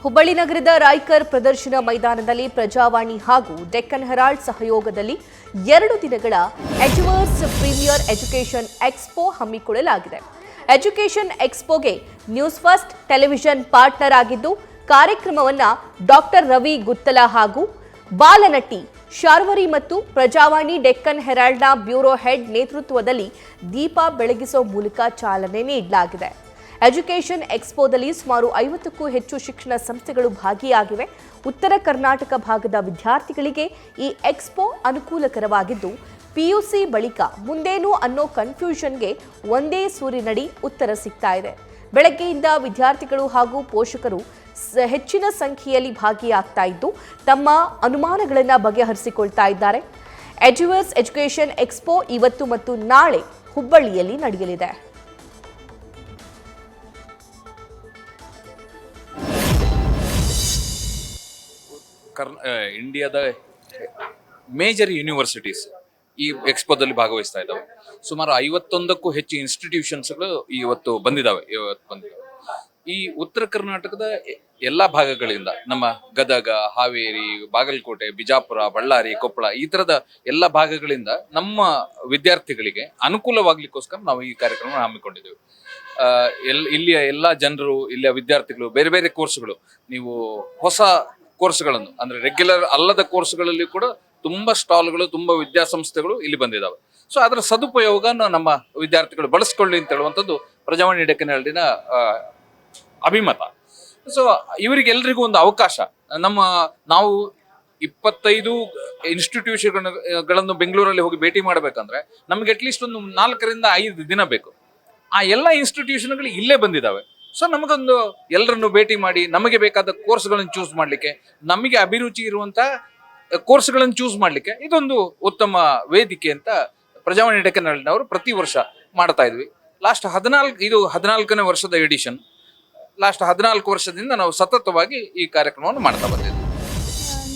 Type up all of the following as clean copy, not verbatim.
ಹುಬ್ಬಳ್ಳಿ ನಗರದ ರಾಯ್ಕರ್ ಪ್ರದರ್ಶನ ಮೈದಾನದಲ್ಲಿ ಪ್ರಜಾವಾಣಿ ಹಾಗೂ ಡೆಕ್ಕನ್ ಹೆರಾಲ್ಡ್ ಸಹಯೋಗದಲ್ಲಿ 2 ದಿನಗಳ ಎಜುವರ್ಸ್ ಪ್ರೀಮಿಯರ್ ಎಜುಕೇಷನ್ ಎಕ್ಸ್ಪೋ ಹಮ್ಮಿಕೊಳ್ಳಲಾಗಿದೆ. ಎಜುಕೇಷನ್ ಎಕ್ಸ್ಪೋಗೆ ನ್ಯೂಸ್ ಫಸ್ಟ್ ಟೆಲಿವಿಷನ್ ಪಾರ್ಟ್ನರ್ ಆಗಿದ್ದು, ಕಾರ್ಯಕ್ರಮವನ್ನು ಡಾಕ್ಟರ್ ರವಿ ಗುತ್ತಲ ಹಾಗೂ ಬಾಲನಟಿ ಶಾರ್ವರಿ ಮತ್ತು ಪ್ರಜಾವಾಣಿ ಡೆಕ್ಕನ್ ಹೆರಾಲ್ಡ್ನ ಬ್ಯೂರೋ ಹೆಡ್ ನೇತೃತ್ವದಲ್ಲಿ ದೀಪ ಬೆಳಗಿಸುವ ಮೂಲಕ ಚಾಲನೆ ನೀಡಲಾಗಿದೆ. ಎಜುಕೇಷನ್ ಎಕ್ಸ್ಪೋದಲ್ಲಿ ಸುಮಾರು 50ಕ್ಕೂ ಹೆಚ್ಚು ಶಿಕ್ಷಣ ಸಂಸ್ಥೆಗಳು ಭಾಗಿಯಾಗಿವೆ. ಉತ್ತರ ಕರ್ನಾಟಕ ಭಾಗದ ವಿದ್ಯಾರ್ಥಿಗಳಿಗೆ ಈ ಎಕ್ಸ್ಪೋ ಅನುಕೂಲಕರವಾಗಿದ್ದು, ಪಿಯುಸಿ ಬಳಿಕ ಮುಂದೇನು ಅನ್ನೋ ಕನ್ಫ್ಯೂಷನ್ಗೆ ಒಂದೇ ಸೂರಿನಡಿ ಉತ್ತರ ಸಿಗ್ತಾ ಇದೆ. ಬೆಳಗ್ಗೆಯಿಂದ ವಿದ್ಯಾರ್ಥಿಗಳು ಹಾಗೂ ಪೋಷಕರು ಹೆಚ್ಚಿನ ಸಂಖ್ಯೆಯಲ್ಲಿ ಭಾಗಿಯಾಗ್ತಾ ಇದ್ದು, ತಮ್ಮ ಅನುಮಾನಗಳನ್ನು ಬಗೆಹರಿಸಿಕೊಳ್ತಾ ಇದ್ದಾರೆ. ಎಜುವರ್ಸ್ ಎಜುಕೇಷನ್ ಎಕ್ಸ್ಪೋ ಇವತ್ತು ಮತ್ತು ನಾಳೆ ಹುಬ್ಬಳ್ಳಿಯಲ್ಲಿ ನಡೆಯಲಿದೆ. ಇಂಡಿಯಾದ ಮೇಜರ್ ಯೂನಿವರ್ಸಿಟೀಸ್ ಈ ಎಕ್ಸ್ಪೋದಲ್ಲಿ ಭಾಗವಹಿಸ್ತಾ ಇದ್ದಾವೆ. ಸುಮಾರು 51ಕ್ಕೂ ಹೆಚ್ಚು ಇನ್ಸ್ಟಿಟ್ಯೂಷನ್ಸ್ಗಳು ಇವತ್ತು ಬಂದಿದ್ದಾವೆ. ಈ ಉತ್ತರ ಕರ್ನಾಟಕದ ಎಲ್ಲ ಭಾಗಗಳಿಂದ ನಮ್ಮ ಗದಗ, ಹಾವೇರಿ, ಬಾಗಲಕೋಟೆ, ಬಿಜಾಪುರ, ಬಳ್ಳಾರಿ, ಕೊಪ್ಪಳ ಈ ಥರದ ಎಲ್ಲ ಭಾಗಗಳಿಂದ ನಮ್ಮ ವಿದ್ಯಾರ್ಥಿಗಳಿಗೆ ಅನುಕೂಲವಾಗ್ಲಿಕ್ಕೋಸ್ಕರ ನಾವು ಈ ಕಾರ್ಯಕ್ರಮ ಹಮ್ಮಿಕೊಂಡಿದ್ದೇವೆ. ಇಲ್ಲಿಯ ಎಲ್ಲ ಜನರು, ಇಲ್ಲಿಯ ವಿದ್ಯಾರ್ಥಿಗಳು ಬೇರೆ ಬೇರೆ ಕೋರ್ಸ್ಗಳು, ನೀವು ಹೊಸ ಕೋರ್ಸ್ಗಳನ್ನು ಅಂದ್ರೆ ರೆಗ್ಯುಲರ್ ಅಲ್ಲದ ಕೋರ್ಸ್ಗಳಲ್ಲಿ ಕೂಡ ತುಂಬಾ ಸ್ಟಾಲ್ಗಳು, ತುಂಬಾ ವಿದ್ಯಾಸಂಸ್ಥೆಗಳು ಇಲ್ಲಿ ಬಂದಿದ್ದಾವೆ. ಸೊ ಅದರ ಸದುಪಯೋಗನ ನಮ್ಮ ವಿದ್ಯಾರ್ಥಿಗಳು ಬಳಸ್ಕೊಳ್ಳಿ ಅಂತ ಹೇಳುವಂಥದ್ದು ಪ್ರಜಾವಾಣಿ ಡೆಕ್ಕನ್ ಹೆರಾಲ್ಡಿನ ಅಭಿಮತ. ಸೊ ಇವರಿಗೆಲ್ಲರಿಗೂ ಒಂದು ಅವಕಾಶ, ನಾವು 25 ಇನ್ಸ್ಟಿಟ್ಯೂಷನ್ಗಳನ್ನು ಬೆಂಗಳೂರಲ್ಲಿ ಹೋಗಿ ಭೇಟಿ ಮಾಡಬೇಕಂದ್ರೆ ನಮ್ಗೆ ಅಟ್ಲೀಸ್ಟ್ ಒಂದು 4 ರಿಂದ 5 ದಿನ ಬೇಕು. ಆ ಎಲ್ಲ ಇನ್ಸ್ಟಿಟ್ಯೂಷನ್ಗಳು ಇಲ್ಲೇ ಬಂದಿದ್ದಾವೆ. ಸೊ ನಮಗೊಂದು ಎಲ್ಲರನ್ನು ಭೇಟಿ ಮಾಡಿ ನಮಗೆ ಬೇಕಾದ ಕೋರ್ಸ್ಗಳನ್ನು ಚೂಸ್ ಮಾಡಲಿಕ್ಕೆ, ನಮಗೆ ಅಭಿರುಚಿ ಇರುವಂತ ಕೋರ್ಸ್ಗಳನ್ನು ಚೂಸ್ ಮಾಡಲಿಕ್ಕೆ ಇದೊಂದು ಉತ್ತಮ ವೇದಿಕೆ ಅಂತ ಪ್ರಜಾವಾಣಿ ಡೆಕ್ಕನ್ ಹೆರಾಲ್ಡ್ನವರು ಪ್ರತಿ ವರ್ಷ ಮಾಡ್ತಾ ಇದ್ವಿ. ಇದು 14ನೇ ವರ್ಷದ ಎಡಿಷನ್. ಲಾಸ್ಟ್ 14 ವರ್ಷದಿಂದ ನಾವು ಸತತವಾಗಿ ಈ ಕಾರ್ಯಕ್ರಮವನ್ನು ಮಾಡ್ತಾ ಬಂದಿದ್ವಿ.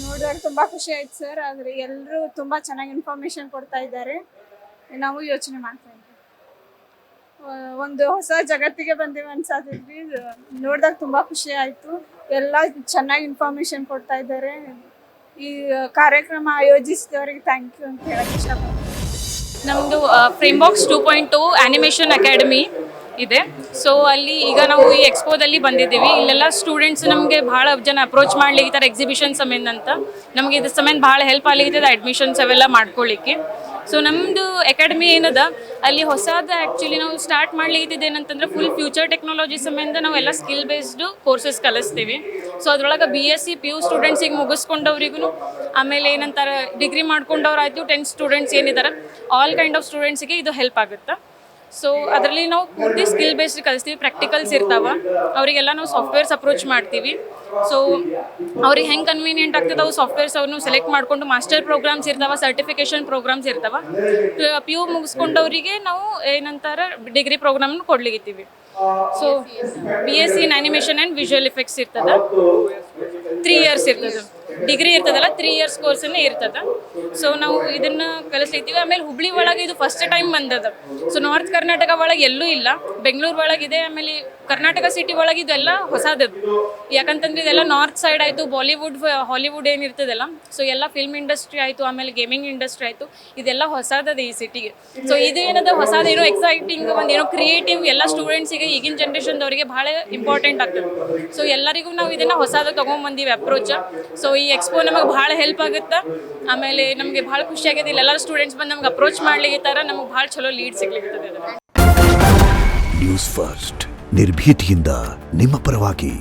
ನೋಡಿದಾಗ ತುಂಬಾ ಖುಷಿ ಆಯ್ತು ಸರ್. ಆದ್ರೆ ಎಲ್ಲರೂ ತುಂಬಾ ಚೆನ್ನಾಗಿ ಇನ್ಫಾರ್ಮೇಶನ್ ಕೊಡ್ತಾ ಇದ್ದಾರೆ. ನಾವು ಯೋಚನೆ ಮಾಡ್ತಾ ಇದ್ವಿ, ಒಂದು ಹೊಸ ಜಗತ್ತಿಗೆ ಬಂದೇವೆ ಅನ್ಸಾತಿದ್ವಿ. ನೋಡಿದಾಗ ತುಂಬಾ ಖುಷಿ ಆಯ್ತು. ಎಲ್ಲ ಚೆನ್ನಾಗಿ ಇನ್ಫಾರ್ಮೇಶನ್ ಕೊಡ್ತಾ ಇದ್ದಾರೆ. ಈ ಕಾರ್ಯಕ್ರಮ ಆಯೋಜಿಸಿದವರಿಗೆ ಥ್ಯಾಂಕ್ ಯು ಅಂತ ಹೇಳಕ್ ಇಷ್ಟಪಡ್ತೀನಿ. ನಮ್ಮದು ಫ್ರೇಮ್ಬಾಕ್ಸ್ 2.2 ಆನಿಮೇಷನ್ ಅಕಾಡೆಮಿ ಇದೆ. ಸೊ ಅಲ್ಲಿ ಈಗ ನಾವು ಈ ಎಕ್ಸ್ಪೋದಲ್ಲಿ ಬಂದಿದ್ದೀವಿ. ಇಲ್ಲೆಲ್ಲ ಸ್ಟೂಡೆಂಟ್ಸ್ ನಮಗೆ ಭಾಳ ಜನ ಅಪ್ರೋಚ್ ಮಾಡ್ಲಿಕ್ಕೆ ಎಕ್ಸಿಬಿಷನ್ ಸಮೇತ ಅಂತ ನಮಗೆ ಇದ್ರ ಸಮೇತ ಭಾಳ ಹೆಲ್ಪ್ ಆಗ್ಲಿಕ್ಕೆ ಅಡ್ಮಿಷನ್ಸ್ ಅವೆಲ್ಲ ಮಾಡ್ಕೊಳ್ಳಿಕ್ಕೆ. ಸೊ ನಮ್ಮದು ಅಕಾಡೆಮಿ ಏನದ ಅಲ್ಲಿ ಹೊಸದು ಆ್ಯಕ್ಚುಲಿ ನಾವು ಸ್ಟಾರ್ಟ್ ಮಾಡ್ಲಿಕ್ಕೆ ಏನಂತಂದ್ರೆ ಫುಲ್ ಫ್ಯೂಚರ್ ಟೆಕ್ನಾಲಜಿ ಸಮೇತ ನಾವೆಲ್ಲ ಸ್ಕಿಲ್ ಬೇಸ್ಡ್ ಕೋರ್ಸಸ್ ಕಲಿಸ್ತೀವಿ. ಸೊ ಅದ್ರೊಳಗೆ BSc PU ಸ್ಟೂಡೆಂಟ್ಸಿಗೆ ಮುಗಿಸ್ಕೊಂಡವ್ರಿಗೂ, ಆಮೇಲೆ ಏನಂತಾರೆ ಡಿಗ್ರಿ ಮಾಡ್ಕೊಂಡವ್ರಾಯ್ತು, 10 ಸ್ಟೂಡೆಂಟ್ಸ್ ಏನಿದ್ದಾರೆ ಆಲ್ ಕೈಂಡ್ ಆಫ್ ಸ್ಟೂಡೆಂಟ್ಸಿಗೆ ಇದು ಹೆಲ್ಪ್ ಆಗುತ್ತೆ. ಸೊ ಅದರಲ್ಲಿ ನಾವು ಪೂರ್ತಿ ಸ್ಕಿಲ್ ಬೇಸ್ಡ್ ಕಲಿಸ್ತೀವಿ. ಪ್ರಾಕ್ಟಿಕಲ್ಸ್ ಇರ್ತಾವೆ, ಅವರಿಗೆಲ್ಲ ನಾವು ಸಾಫ್ಟ್ವೇರ್ಸ್ ಅಪ್ರೋಚ್ ಮಾಡ್ತೀವಿ. ಸೊ ಅವ್ರಿಗೆ ಹೆಂಗೆ ಕನ್ವೀನಿಯೆಂಟ್ ಆಗ್ತದೆ ಅವು ಸಾಫ್ಟ್ವೇರ್ಸ್ ಅವ್ರನ್ನು ಸೆಲೆಕ್ಟ್ ಮಾಡಿಕೊಂಡು ಮಾಸ್ಟರ್ ಪ್ರೋಗ್ರಾಮ್ಸ್ ಇರ್ತಾವೆ, ಸರ್ಟಿಫಿಕೇಷನ್ ಪ್ರೋಗ್ರಾಮ್ಸ್ ಇರ್ತಾವೆ. PU ಮುಗಿಸ್ಕೊಂಡವರಿಗೆ ನಾವು ಏನಂತಾರೆ ಡಿಗ್ರಿ ಪ್ರೋಗ್ರಾಮ್ನ ಕೊಡ್ಲಿಕ್ಕಿದ್ದೀವಿ. So BSc in animation and visual effects ಇರ್ತದೆ, 3 ಇಯರ್ಸ್ ಇರ್ತದೆ. ಡಿಗ್ರಿ ಇರ್ತದಲ್ಲ 3 ಇಯರ್ಸ್ ಕೋರ್ಸನ್ನೇ ಇರ್ತದೆ. ಸೊ ನಾವು ಇದನ್ನು ಕಲಿಸ್ಲಿಕ್ತೀವಿ. ಆಮೇಲೆ ಹುಬ್ಳಿ ಒಳಗೆ ಇದು ಫಸ್ಟ್ ಟೈಮ್ ಬಂದದ. ಸೊ ನಾರ್ತ್ ಕರ್ನಾಟಕ ಒಳಗೆ ಎಲ್ಲೂ ಇಲ್ಲ, ಬೆಂಗಳೂರು ಒಳಗಿದೆ. ಆಮೇಲೆ ಕರ್ನಾಟಕ ಸಿಟಿ ಒಳಗೆ ಇದೆಲ್ಲ ಹೊಸದದು. ಯಾಕಂತಂದ್ರೆ ಇದೆಲ್ಲ ನಾರ್ತ್ ಸೈಡ್ ಆಯಿತು, ಬಾಲಿವುಡ್ ಹಾಲಿವುಡ್ ಏನಿರ್ತದಲ್ಲ, ಸೊ ಎಲ್ಲ ಫಿಲ್ಮ್ ಇಂಡಸ್ಟ್ರಿ ಆಯಿತು, ಆಮೇಲೆ ಗೇಮಿಂಗ್ ಇಂಡಸ್ಟ್ರಿ ಆಯಿತು, ಇದೆಲ್ಲ ಹೊಸದದ ಈ ಸಿಟಿಗೆ. ಸೊ ಇದು ಏನದ ಹೊಸದೇನೋ ಎಕ್ಸೈಟಿಂಗ್, ಒಂದೇನೋ ಕ್ರಿಯೇಟಿವ್, ಎಲ್ಲ ಸ್ಟೂಡೆಂಟ್ಸಿಗೆ ಈಗಿನ ಜನ್ರೇಷನ್ದವರಿಗೆ ಭಾಳ ಇಂಪಾರ್ಟೆಂಟ್ ಆಗ್ತದೆ. ಸೊ ಎಲ್ಲರಿಗೂ ನಾವು ಇದನ್ನು ಹೊಸದು ತೊಗೊಂಡ್ಬಂದೀವಿ ಅಪ್ರೋಚ್. ಸೊ ಈ ಎಕ್ಸ್ಪೋ ನಮಗೆ ಭಾಳ ಹೆಲ್ಪ್ ಆಗುತ್ತೆ. ಆಮೇಲೆ ನಮಗೆ ಭಾಳ ಖುಷಿ ಆಗಿದೆ. ಇಲ್ಲೆಲ್ಲ ಸ್ಟೂಡೆಂಟ್ಸ್ ಬಂದು ನಮ್ಗೆ ಅಪ್ರೋಚ್ ಮಾಡ್ಲಿಕ್ಕೆ ನಮಗೆ ಭಾಳ ಚಲೋ ಲೀಡ್ ಸಿಗ್ಲಿಕ್ಕೆ. ನ್ಯೂಸ್ ಫಸ್ಟ್ ನಿರ್ಭೀತಿಯಿಂದ ನಿಮ್ಮ ಪರವಾಗಿ.